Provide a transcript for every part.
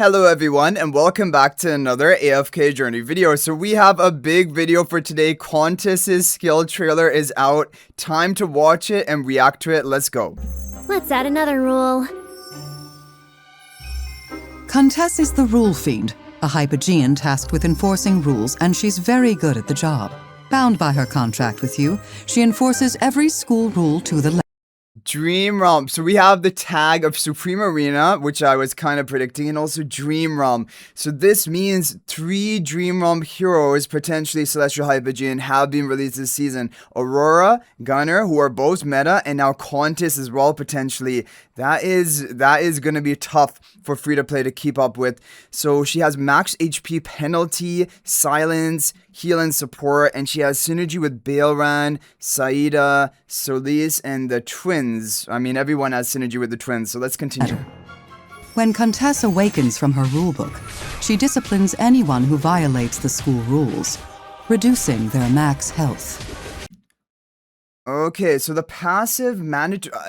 Hello everyone and welcome back to another AFK journey video. So we have a big video for today. CONTESS's skill trailer is out. Time to watch it and react to it. Let's go. Let's add another rule. CONTESS is the rule fiend, a Hypogean tasked with enforcing rules, and she's very good at the job. Bound by her contract with you, she enforces every school rule to the letter. Dream Realm. So we have the tag of Supreme Arena, which I was kind of predicting, and also Dream Realm. So this means 3 Dream Realm heroes, potentially Celestial Hypogean, have been released this season. Aurora, Gunner, who are both meta, and now CONTESS as well, potentially. That is going to be tough for free-to-play to keep up with. So she has max HP penalty, silence, heal and support, and she has synergy with Baelran, Saida, Solis, and the twins. I mean, everyone has synergy with the twins, so let's continue. When CONTESS awakens from her rulebook, she disciplines anyone who violates the school rules, reducing their max health. Okay, so the passive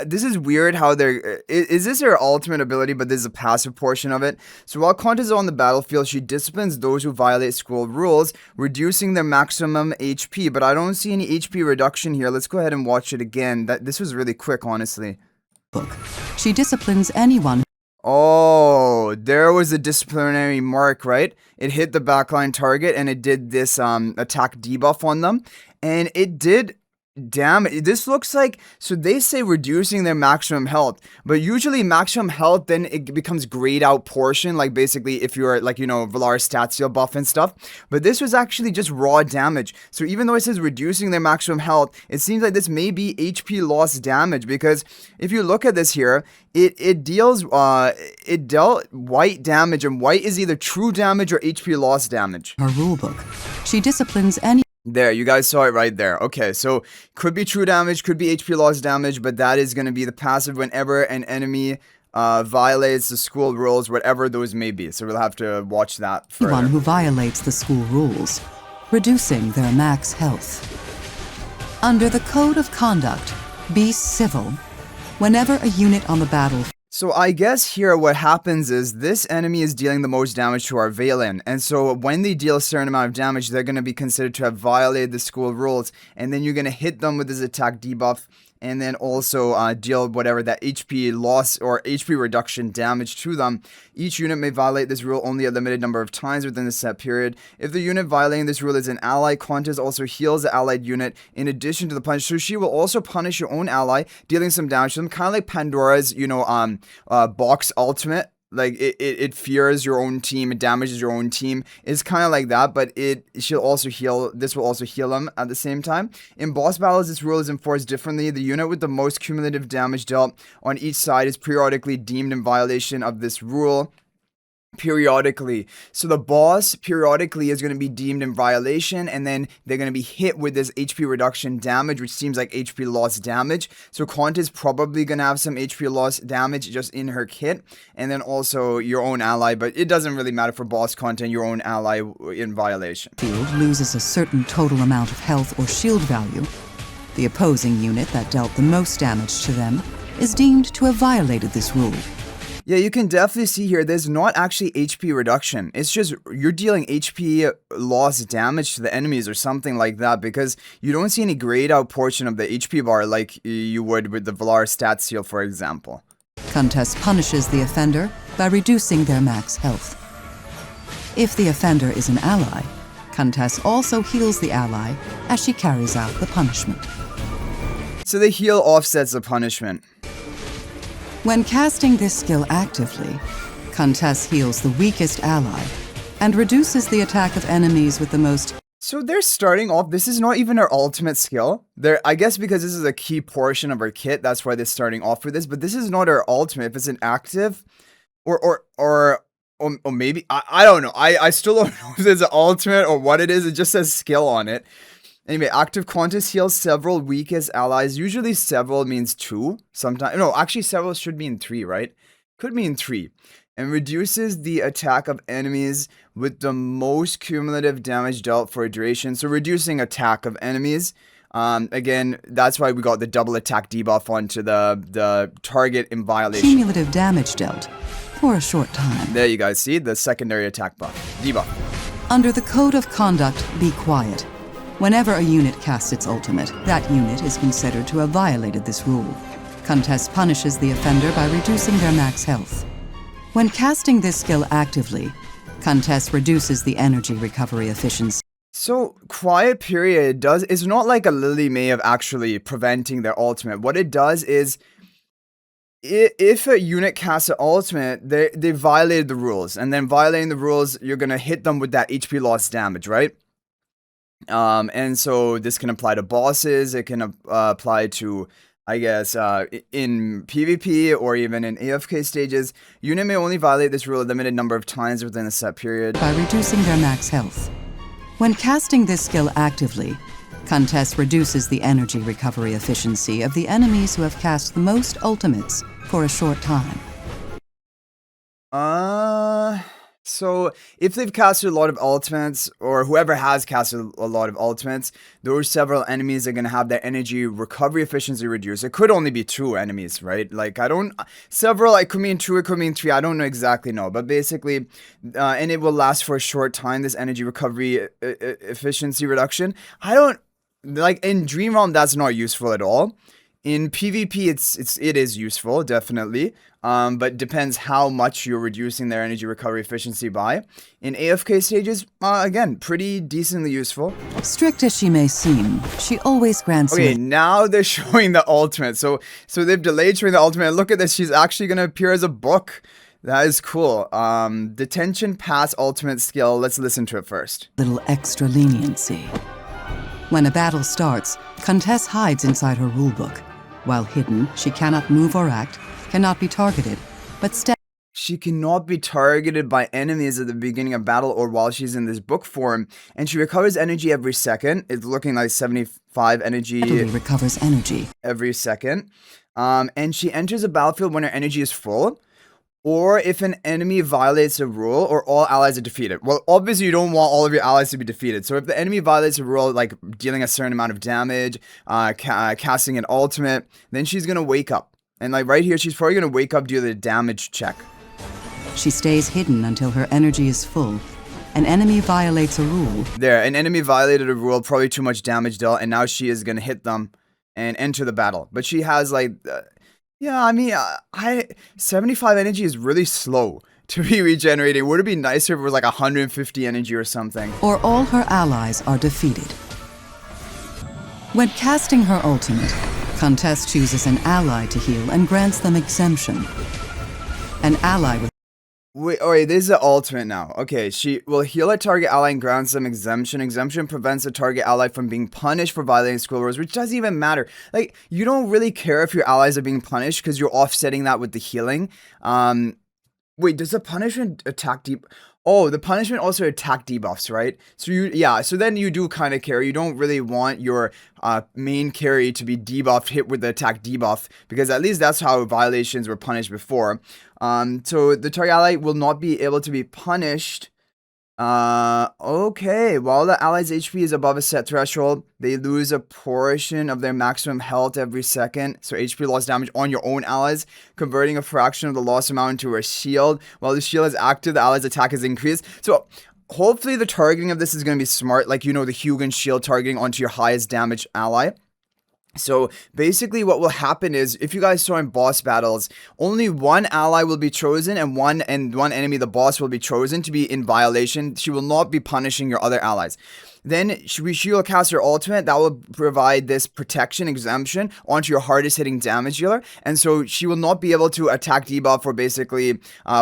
this is weird how they're, is this her ultimate ability, but this is a passive portion of it. So while CONTESS is on the battlefield, she disciplines those who violate school rules, reducing their maximum HP, but I don't see any HP reduction here. Let's go ahead and watch it again. This was really quick, honestly. She disciplines anyone. Oh, there was a disciplinary mark, right? It hit the backline target and it did this attack debuff on them, and it did. Damn, this looks like, so they say reducing their maximum health, but usually maximum health, then it becomes grayed out portion, like basically if you're like, you know, Valaris stat seal buff and stuff, but this was actually just raw damage. So even though it says reducing their maximum health, it seems like this may be HP loss damage, because if you look at this here, it dealt white damage, and white is either true damage or HP loss damage. Her rulebook. She disciplines any. There, you guys saw it right there. Okay, so could be true damage, could be HP loss damage, but that is going to be the passive whenever an enemy violates the school rules, whatever those may be. So we'll have to watch that further. Anyone who violates the school rules, reducing their max health. Under the Code of Conduct, be civil. Whenever a unit on the battlefield. So I guess here what happens is this enemy is dealing the most damage to our Valen, and so when they deal a certain amount of damage, they're going to be considered to have violated the school rules, and then you're going to hit them with this attack debuff, and then also deal whatever that HP loss or HP reduction damage to them. Each unit may violate this rule only a limited number of times within the set period. If the unit violating this rule is an ally, CONTESS also heals the allied unit in addition to the punish. So she will also punish your own ally, dealing some damage to them, kind of like Pandora's, you know, box ultimate. Like it fears your own team, it damages your own team. It's kind of like that, but she'll also heal. This will also heal them at the same time. In boss battles, this rule is enforced differently. The unit with the most cumulative damage dealt on each side is periodically deemed in violation of this rule. Periodically. So the boss periodically is going to be deemed in violation, and then they're going to be hit with this HP reduction damage, which seems like HP loss damage. So CONTESS is probably going to have some HP loss damage just in her kit, and then also your own ally, but it doesn't really matter for boss content, your own ally in violation. Field loses a certain total amount of health or shield value. The opposing unit that dealt the most damage to them is deemed to have violated this rule. Yeah, you can definitely see here, there's not actually HP reduction. It's just you're dealing HP loss damage to the enemies or something like that, because you don't see any grayed out portion of the HP bar like you would with the Valaris stat seal, for example. CONTESS punishes the offender by reducing their max health. If the offender is an ally, CONTESS also heals the ally as she carries out the punishment. So the heal offsets the punishment. When casting this skill actively, CONTESS heals the weakest ally and reduces the attack of enemies with the most. So they're starting off, this is not even her ultimate skill. I guess because this is a key portion of her kit, that's why they're starting off with this, but this is not her ultimate. If it's an active, or maybe, I don't know. I still don't know if it's an ultimate or what it is. It just says skill on it. Anyway, active CONTESS heals several weakest allies. Usually several means 2. Sometimes, no, actually several should mean 3, right? Could mean 3. And reduces the attack of enemies with the most cumulative damage dealt for a duration. So reducing attack of enemies. Again, that's why we got the double attack debuff onto the target in violation. Cumulative damage dealt for a short time. There you guys see the secondary attack buff, debuff. Under the Code of Conduct, Be Quiet. Whenever a unit casts its ultimate, that unit is considered to have violated this rule. CONTESS punishes the offender by reducing their max health. When casting this skill actively, CONTESS reduces the energy recovery efficiency. So, Quiet Period is not like a Lily May of actually preventing their ultimate. What it does is, if a unit casts an ultimate, they violated the rules. And then violating the rules, you're going to hit them with that HP loss damage, right? And so this can apply to bosses. It can apply to, I guess, in PvP or even in AFK stages. Unit may only violate this rule a limited number of times within a set period. By reducing their max health. When casting this skill actively, CONTESS reduces the energy recovery efficiency of the enemies who have cast the most ultimates for a short time. So if they've casted a lot of ultimates, or whoever has casted a lot of ultimates, those several enemies are going to have their energy recovery efficiency reduced. It could only be 2 enemies, right? Like, it could mean 2, it could mean 3, I don't know exactly know. But basically, and it will last for a short time, this energy recovery efficiency reduction. Like, in Dream Realm, that's not useful at all. In PvP, it is useful, definitely, but depends how much you're reducing their energy recovery efficiency by. In AFK stages, again, pretty decently useful. Strict as she may seem, she always grants... Okay, now they're showing the ultimate. So they've delayed showing the ultimate. Look at this, she's actually going to appear as a book. That is cool. Detention Pass ultimate skill. Let's listen to it first. Little extra leniency. When a battle starts, CONTESS hides inside her rulebook. While hidden, she cannot move or act, cannot be targeted, but she cannot be targeted by enemies at the beginning of battle or while she's in this book form, and she recovers energy every second. It's looking like 75 energy. Recovers energy every second. And she enters a battlefield when her energy is full, or if an enemy violates a rule or all allies are defeated. Well, obviously you don't want all of your allies to be defeated. So if the enemy violates a rule, like dealing a certain amount of damage, casting an ultimate, then she's going to wake up. And like right here, she's probably going to wake up due to the damage check. She stays hidden until her energy is full. An enemy violates a rule. There, an enemy violated a rule, probably too much damage dealt, and now she is going to hit them and enter the battle. But she has like... yeah, I mean, 75 energy is really slow to be regenerating. Would it be nicer if it was like 150 energy or something? Or all her allies are defeated. When casting her ultimate, CONTESS chooses an ally to heal and grants them exemption. An ally with... Wait, this is the ultimate now. Okay, she will heal a target ally and grants them exemption. Exemption prevents a target ally from being punished for violating school rules, which doesn't even matter. Like, you don't really care if your allies are being punished because you're offsetting that with the healing. Wait, does the punishment attack deep? Oh, the punishment also attack debuffs, right? So then you do kind of care. You don't really want your main carry to be debuffed, hit with the attack debuff, because at least that's how violations were punished before. So the target ally will not be able to be punished. Okay, while the ally's HP is above a set threshold, they lose a portion of their maximum health every second. So HP loss damage on your own allies, converting a fraction of the loss amount into a shield. While the shield is active, the ally's attack is increased. So hopefully the targeting of this is going to be smart, like, you know, the Hugin shield targeting onto your highest damage ally. So basically what will happen is, if you guys saw in boss battles, only one ally will be chosen and one enemy, the boss, will be chosen to be in violation. She will not be punishing your other allies. Then she will cast her ultimate that will provide this protection exemption onto your hardest hitting damage dealer, and so she will not be able to attack debuff or basically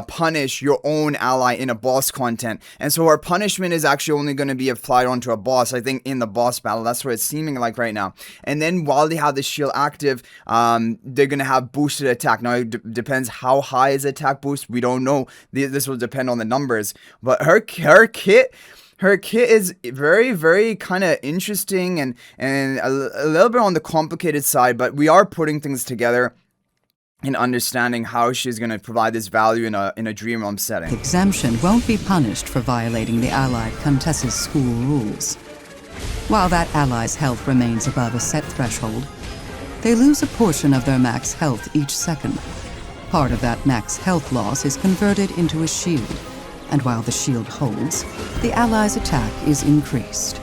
punish your own ally in a boss content. And so her punishment is actually only going to be applied onto a boss, I think, in the boss battle. That's what it's seeming like right now. And then while they have the shield active, they're going to have boosted attack. Now it depends how high is attack boost. We don't know. This will depend on the numbers. But her kit is very, very kind of interesting and a little bit on the complicated side, but we are putting things together and understanding how she's going to provide this value in a Dream Realm setting. Exemption won't be punished for violating the allied CONTESS's school rules. While that ally's health remains above a set threshold, they lose a portion of their max health each second. Part of that max health loss is converted into a shield, and while the shield holds, the ally's attack is increased.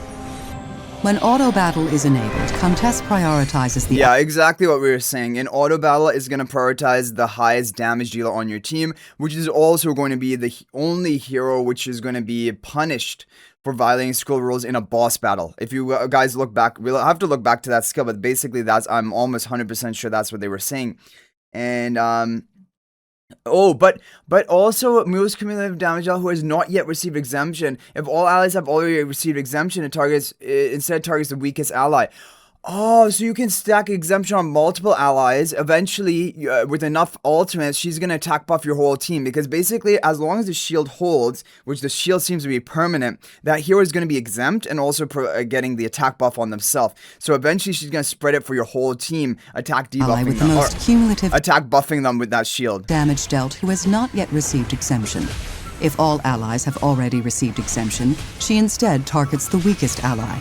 When auto battle is enabled, CONTESS prioritizes the Yeah, exactly what we were saying. An auto battle is going to prioritize the highest damage dealer on your team, which is also going to be the only hero which is going to be punished for violating skill rules in a boss battle. If you guys look back, we'll have to look back to that skill, but basically I'm almost 100% sure that's what they were saying. And oh, but also most cumulative damage dealer who has not yet received exemption. If all allies have already received exemption, it instead targets the weakest ally. Oh, so you can stack exemption on multiple allies. Eventually, with enough ultimates, she's going to attack buff your whole team. Because basically, as long as the shield holds, which the shield seems to be permanent, that hero is going to be exempt and also getting the attack buff on themselves. So eventually, she's going to spread it for your whole team, attack debuffing with them, the most cumulative attack buffing them with that shield. Damage dealt who has not yet received exemption. If all allies have already received exemption, she instead targets the weakest ally.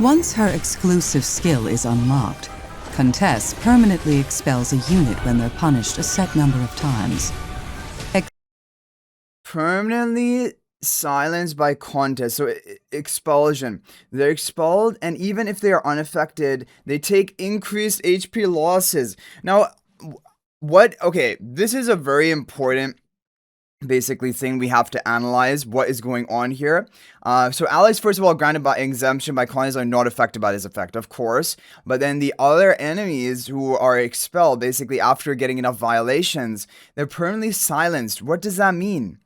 Once her exclusive skill is unlocked, CONTESS permanently expels a unit when they're punished a set number of times. Permanently silenced by CONTESS, so expulsion. They're expelled, and even if they are unaffected, they take increased HP losses. Now, okay, this is a very important basically thing we have to analyze what is going on here. So allies, first of all, granted by exemption by CONTESS are not affected by this effect, of course. But then the other enemies who are expelled, basically after getting enough violations, they're permanently silenced. What does that mean?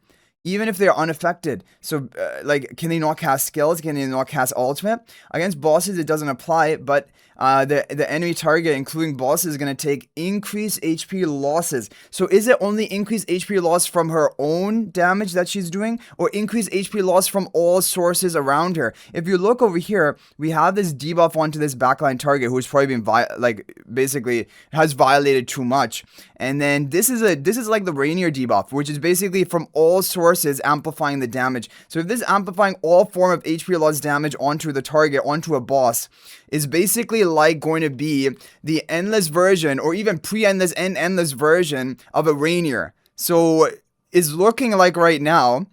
Even if they're unaffected. So, like, can they not cast skills? Can they not cast ultimate? Against bosses, it doesn't apply, but the enemy target, including bosses, is going to take increased HP losses. So is it only increased HP loss from her own damage that she's doing, or increased HP loss from all sources around her? If you look over here, we have this debuff onto this backline target who's probably been basically has violated too much. And then this is like the Rainier debuff, which is basically from all sources amplifying the damage. So if this amplifying all form of HP loss damage onto the target, onto a boss, is basically like going to be the endless version, or even pre-endless and endless version of a Rainier. So it's looking like right now,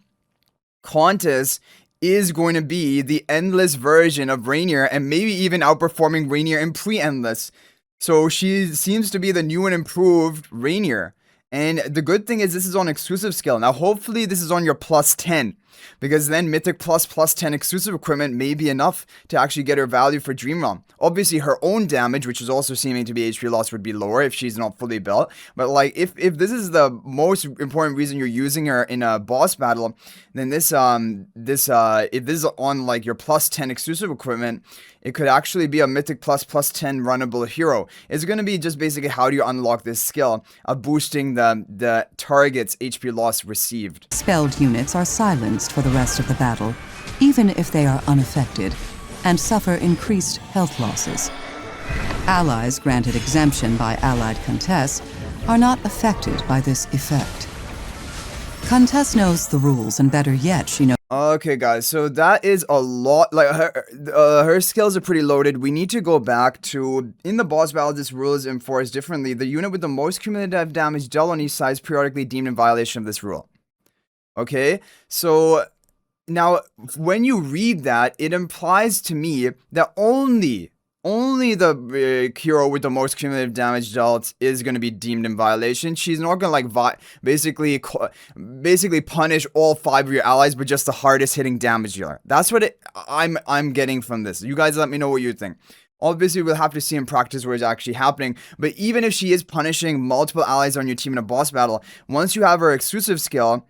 CONTESS is going to be the endless version of Rainier, and maybe even outperforming Rainier in pre-endless. So she seems to be the new and improved Rainier. And the good thing is this is on exclusive skill. Now hopefully this is on your plus 10. Because then Mythic plus 10 exclusive equipment may be enough to actually get her value for Dream Realm. Obviously her own damage, which is also seeming to be HP loss, would be lower if she's not fully built. But like if this is the most important reason you're using her in a boss battle, then if this is on like your plus 10 exclusive equipment, it could actually be a Mythic plus 10 runnable hero. It's going to be just basically how do you unlock this skill of boosting the target's HP loss received. Expelled units are silenced for the rest of the battle, even if they are unaffected, and suffer increased health losses. Allies granted exemption by allied CONTESS are not affected by this effect. CONTESS knows the rules, and better yet, she knows. Okay, guys, so that is a lot. Like her skills are pretty loaded. We need to go back to in the boss battle. This rule is enforced differently. The unit with the most cumulative damage dealt on each side is periodically deemed in violation of this rule. Okay, so now when you read that, it implies to me that only the hero with the most cumulative damage dealt is going to be deemed in violation. She's not going to like basically punish all 5 of your allies, but just the hardest hitting damage dealer. That's what I'm getting from this. You guys let me know what you think. Obviously, we'll have to see in practice where it's actually happening. But even if she is punishing multiple allies on your team in a boss battle, once you have her exclusive skill,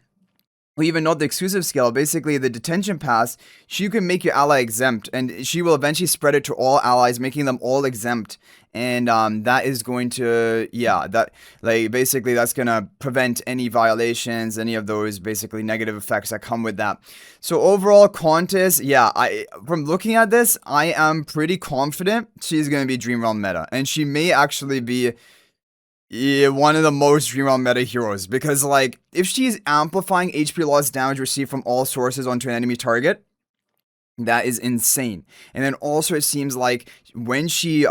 or even not the exclusive skill, basically the detention pass, she can make your ally exempt, and she will eventually spread it to all allies, making them all exempt. And that is going to, basically that's going to prevent any violations, any of those basically negative effects that come with that. So overall, CONTESS, from looking at this, I am pretty confident she's going to be Dream Realm meta, and she may actually be one of the most Dream Realm meta heroes, because like if she's amplifying HP loss damage received from all sources onto an enemy target, That is insane. And then also it seems like when she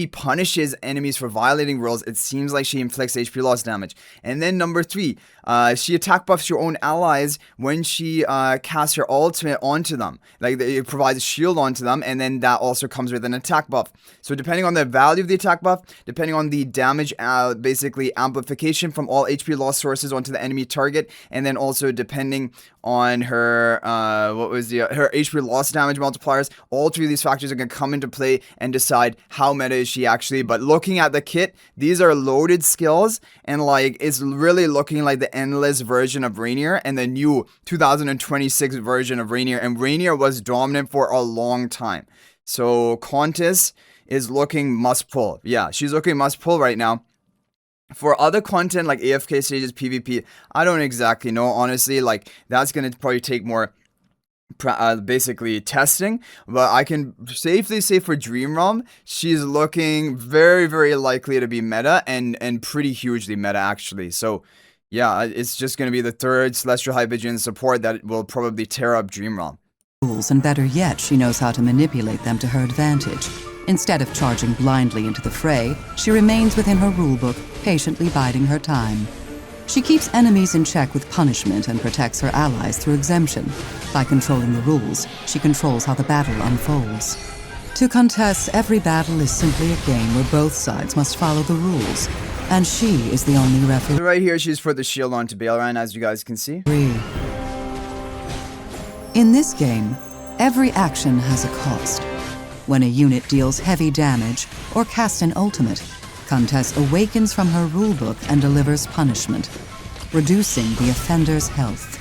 punishes enemies for violating rules, it seems like she inflicts HP loss damage. And then number 3, she attack buffs your own allies when she casts her ultimate onto them. Like it provides a shield onto them, and then that also comes with an attack buff. So depending on the value of the attack buff, depending on the damage, basically amplification from all HP loss sources onto the enemy target, and then also depending on her her HP loss damage multipliers, all 3 of these factors are going to come into play and decide how meta is she actually. But looking at the kit, these are loaded skills, and like it's really looking like the endless version of Rainier and the new 2026 version of Rainier, and Rainier was dominant for a long time. So CONTESS is looking must pull. Yeah, she's looking must pull right now. For other content like AFK stages, PvP, I don't exactly know, honestly. Like, that's going to probably take more basically testing, but I can safely say for Dream Realm, she's looking very, very likely to be meta, and pretty hugely meta, actually. So, yeah, it's just going to be the 3rd Celestial High Vigilance support that will probably tear up Dream Realm. And better yet, she knows how to manipulate them to her advantage. Instead of charging blindly into the fray, she remains within her rulebook, patiently biding her time. She keeps enemies in check with punishment and protects her allies through exemption. By controlling the rules, she controls how the battle unfolds. To CONTESS, every battle is simply a game where both sides must follow the rules, and she is the only referee. So right here, she's put the shield onto Baelran, as you guys can see. In this game, every action has a cost. When a unit deals heavy damage or casts an ultimate, CONTESS awakens from her rulebook and delivers punishment, reducing the offender's health.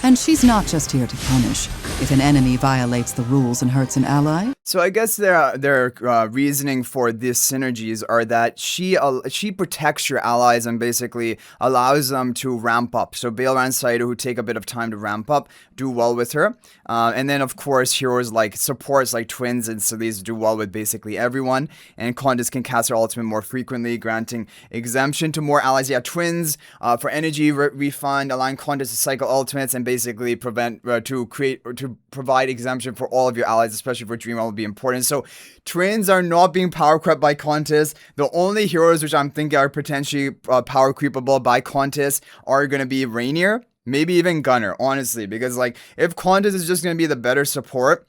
And she's not just here to punish. If an enemy violates the rules and hurts an ally... So I guess their reasoning for these synergies are that she protects your allies and basically allows them to ramp up. So Baelran Saito, who take a bit of time to ramp up, do well with her. And then of course heroes like supports like Twins and so these do well with basically everyone. And CONTESS can cast her ultimate more frequently, granting exemption to more allies. Yeah, Twins for energy refund, allowing CONTESS to cycle ultimates and basically to provide exemption for all of your allies, especially for Dream Realm, be important. So Twins are not being power crept by CONTESS. The only heroes which I'm thinking are potentially power creepable by CONTESS are going to be Rainier, maybe even Gunner, honestly, because like if CONTESS is just going to be the better support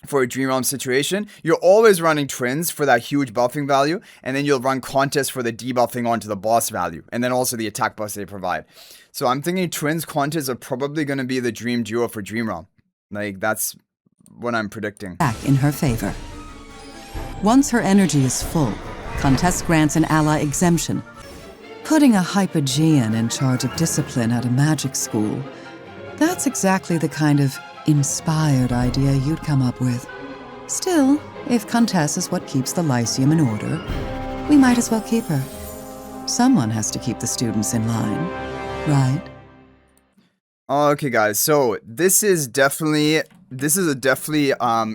for a Dream Realm situation, you're always running Twins for that huge buffing value, and then you'll run CONTESS for the debuffing onto the boss value, and then also the attack buffs they provide. So I'm thinking Twins CONTESS are probably going to be the dream duo for Dream Realm. Like, that's what I'm predicting. Back in her favor. Once her energy is full, CONTESS grants an ally exemption. Putting a Hypogean in charge of discipline at a magic school, that's exactly the kind of inspired idea you'd come up with. Still, if CONTESS is what keeps the Lyceum in order, we might as well keep her. Someone has to keep the students in line, right? Okay, guys, so this is a definitely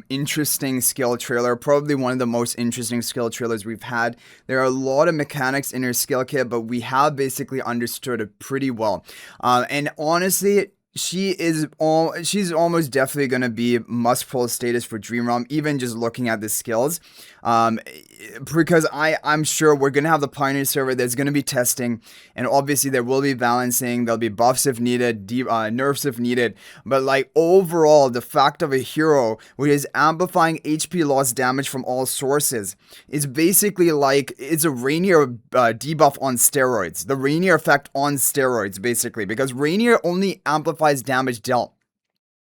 interesting skill trailer, probably one of the most interesting skill trailers we've had. There are a lot of mechanics in her skill kit, but we have basically understood it pretty well. And honestly, she's almost definitely going to be must pull status for Dream Realm, even just looking at the skills. Because I'm sure we're going to have the Pioneer server, there's going to be testing, and obviously there will be balancing, there'll be buffs if needed, nerfs if needed, but like overall, the fact of a hero which is amplifying HP loss damage from all sources is basically like, it's a Rainier debuff on steroids, the Rainier effect on steroids basically, because Rainier only amplifies damage dealt,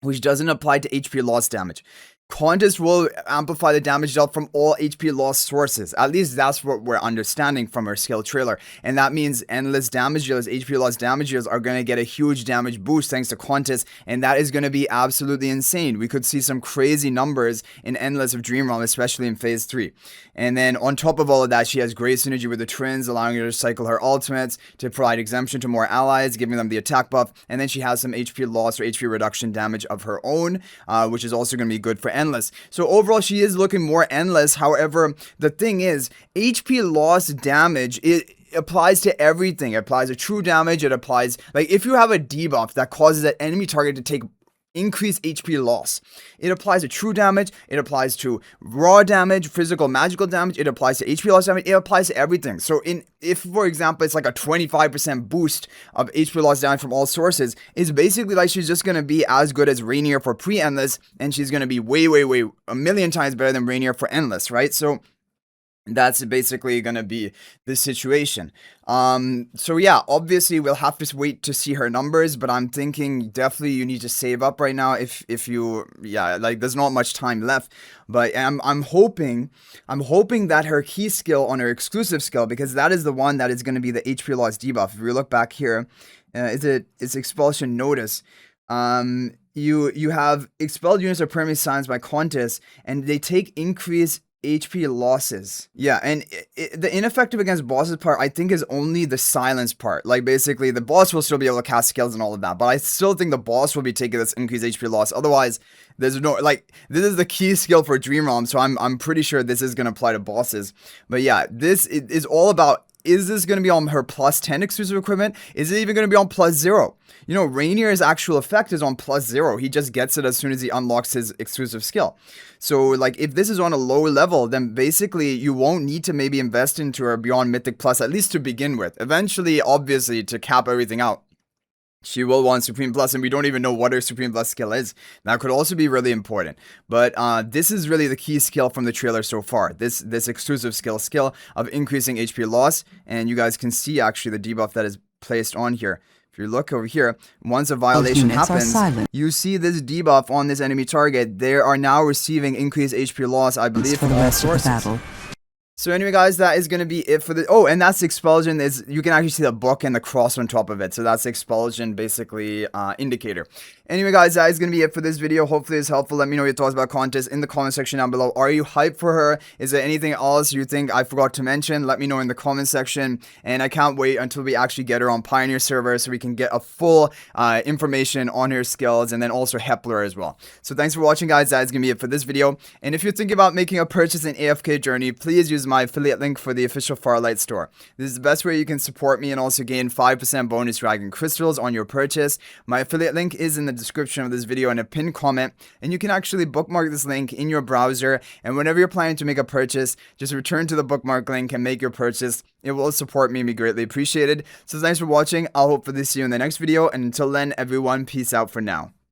which doesn't apply to HP loss damage. CONTESS will amplify the damage dealt from all HP loss sources. At least that's what we're understanding from our skill trailer. And that means endless damage dealers, HP loss damage dealers are going to get a huge damage boost thanks to CONTESS. And that is going to be absolutely insane. We could see some crazy numbers in Endless of Dream Realm, especially in Phase 3. And then on top of all of that, she has great synergy with the Twins, allowing her to cycle her ultimates to provide exemption to more allies, giving them the attack buff. And then she has some HP loss or HP reduction damage of her own, which is also going to be good for Endless. So overall, she is looking more Endless. However, the thing is, HP loss damage, it applies to everything. It applies to true damage. It applies, like, if you have a debuff that causes that enemy target to take increased HP loss. It applies to true damage, it applies to raw damage, physical magical damage, it applies to HP loss damage, it applies to everything. So if for example it's like a 25% boost of HP loss damage from all sources, it's basically like she's just gonna be as good as Rainier for pre-endless, and she's gonna be way a million times better than Rainier for endless, right? So that's basically gonna be the situation. So yeah, obviously we'll have to wait to see her numbers, but I'm thinking definitely you need to save up right now if you, yeah, like there's not much time left. But I'm hoping that her key skill on her exclusive skill, because that is the one that is gonna be the HP loss debuff. If you look back here, it's Expulsion Notice. You have expelled units are permanently silenced by CONTESS, and they take increased HP losses. Yeah, and the ineffective against bosses part, I think, is only the silence part. Like, basically, the boss will still be able to cast skills and all of that, but I still think the boss will be taking this increased HP loss. Otherwise, there's no, like, this is the key skill for Dream Realm, so I'm pretty sure this is going to apply to bosses. But yeah, this is all about, is this going to be on her plus 10 exclusive equipment? Is it even going to be on plus 0? You know, Rainier's actual effect is on plus 0. He just gets it as soon as he unlocks his exclusive skill. So, like, if this is on a low level, then basically you won't need to maybe invest into her beyond Mythic Plus, at least to begin with. Eventually, obviously, to cap everything out, she will want Supreme Plus, and we don't even know what her Supreme Plus skill is. That could also be really important. But this is really the key skill from the trailer so far. This exclusive skill of increasing HP loss. And you guys can see, actually, the debuff that is placed on here. If you look over here, once a violation happens, you see this debuff on this enemy target. They are now receiving increased HP loss, I believe, from all sources. So anyway, guys, that is going to be it for the... Oh, and that's Expulsion. You can actually see the book and the cross on top of it. So that's Expulsion, basically, indicator. Anyway, guys, that is going to be it for this video. Hopefully it's helpful. Let me know your thoughts about CONTESS in the comment section down below. Are you hyped for her? Is there anything else you think I forgot to mention? Let me know in the comment section. And I can't wait until we actually get her on Pioneer server so we can get a full information on her skills, and then also Hepler as well. So thanks for watching, guys. That is going to be it for this video. And if you're thinking about making a purchase in AFK Journey, please use my affiliate link for the official Farlight store. This is the best way you can support me and also gain 5% bonus dragon crystals on your purchase. My affiliate link is in the description of this video in a pinned comment, and you can actually bookmark this link in your browser, and whenever you're planning to make a purchase, just return to the bookmark link and make your purchase. It will support me and be greatly appreciated. So thanks for watching. I'll hopefully see you in the next video, and until then, everyone, peace out for now.